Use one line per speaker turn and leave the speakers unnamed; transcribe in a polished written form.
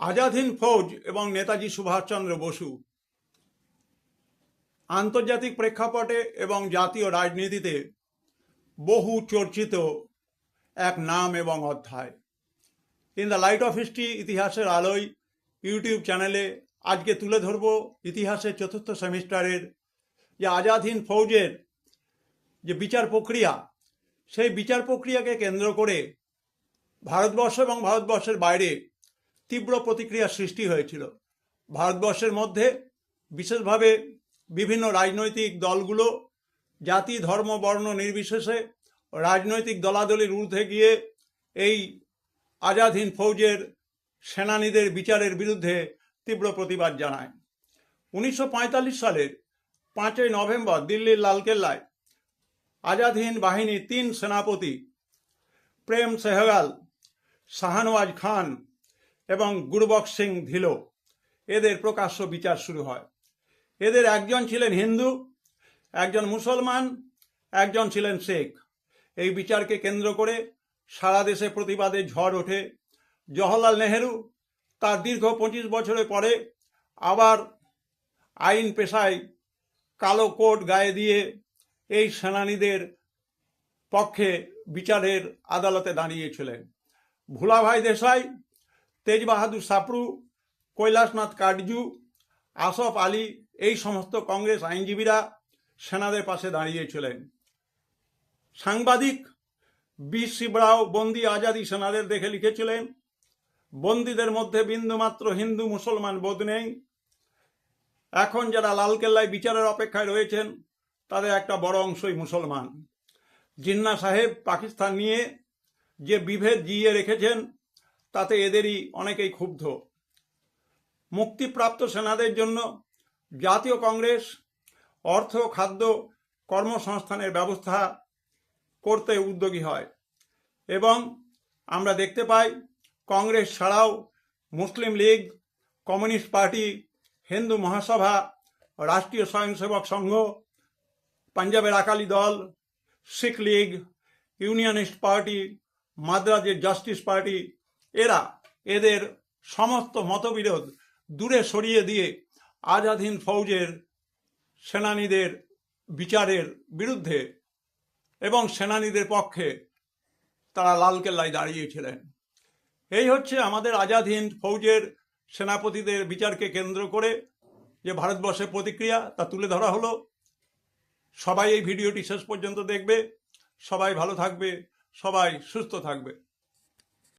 আজাদ হিন্দ ফৌজ এবং নেতাজি সুভাষচন্দ্র বসু আন্তর্জাতিক প্রেক্ষাপটে এবং জাতীয় রাজনীতিতে বহু চর্চিত এক নাম এবং অধ্যায়। In the light off history ইতিহাসের আলোয় ইউটিউব চ্যানেলে আজকে তুলে ধরব ইতিহাসের চতুর্থ সেমিস্টারের যে আজাদ হিন্দ ফৌজের যে বিচার প্রক্রিয়া, সেই বিচার প্রক্রিয়াকে কেন্দ্র করে ভারতবর্ষ এবং ভারতবর্ষের বাইরে তীব্র প্রতিক্রিয়া সৃষ্টি হয়েছিল। ভারতবর্ষের মধ্যে বিশেষভাবে বিভিন্ন রাজনৈতিক দলগুলো জাতি ধর্ম বর্ণ নির্বিশেষে রাজনৈতিক দলাদলির ঊর্ধ্বে গিয়ে এই আজাদ হিন্দ ফৌজের সেনানীদের বিচারের বিরুদ্ধে তীব্র প্রতিবাদ জানায়। 1945 সালের 5ই নভেম্বর দিল্লির লালকেল্লায় আজাদ হিন্দ বাহিনীর 3 সেনাপতি প্রেম সেহগাল, শাহনওয়াজ খান এবং গুরবক্স সিং ধিলো এদের প্রকাশ্য বিচার শুরু হয়। এদের একজন ছিলেন হিন্দু, একজন মুসলমান, একজন ছিলেন শেখ। এই বিচারকে কেন্দ্র করে সারা দেশে প্রতিবাদের ঝড় ওঠে। জওহরলাল নেহেরু তার দীর্ঘ 25 বছরের পরে আবার আইন পেশায় কালো কোট গায়ে দিয়ে এই সেনানীদের পক্ষে বিচারের আদালতে দাঁড়িয়েছিলেন। ভুলাভাই দেশাই, তেজ বাহাদুর সাপরু, কৈলাসনাথ কাটজু, আসফ আলী এই সমস্ত কংগ্রেস আইনজীবীরা সেনাদের পাশে দাঁড়িয়েছিলেন। সাংবাদিক বি শিবরাও বন্দি আজাদি সেনাদের দেখে লিখেছিলেন, বন্দীদের মধ্যে বিন্দুমাত্র হিন্দু মুসলমান বোধ নেই। এখন যারা লালকেল্লায় বিচারের অপেক্ষায় রয়েছেন তাদের একটা বড় অংশই মুসলমান। জিন্না সাহেব পাকিস্তান নিয়ে যে বিভেদ জিয়ে রেখেছেন তাতে এদেরই অনেকেই ক্ষুব্ধ। মুক্তিপ্রাপ্ত সেনাদের জন্য জাতীয় কংগ্রেস অর্থ, খাদ্য, কর্মসংস্থানের ব্যবস্থা করতে উদ্যোগী হয় এবং আমরা দেখতে পাই কংগ্রেস ছাড়াও মুসলিম লীগ, কমিউনিস্ট পার্টি, হিন্দু মহাসভা, রাষ্ট্রীয় স্বয়ংসেবক সংঘ, পাঞ্জাবের আকালি দল, শিখ লীগ, ইউনিয়নিস্ট পার্টি, মাদ্রাজের জাস্টিস পার্টি এরা এদের সমস্ত মতবিরোধ দূরে সরিয়ে দিয়ে আজাদ হিন্দ ফৌজের সেনানীদের বিচারের বিরুদ্ধে এবং সেনানীদের পক্ষে তারা লালকেল্লায় দাঁড়িয়েছিলেন। এই হচ্ছে আমাদের আজাদ হিন্দ ফৌজের সেনাপতিদের বিচারকে কেন্দ্র করে যে ভারতবর্ষের প্রতিক্রিয়া তা তুলে ধরা হলো। সবাই এই ভিডিওটি শেষ পর্যন্ত দেখবে। সবাই ভালো থাকবে, সবাই সুস্থ থাকবে।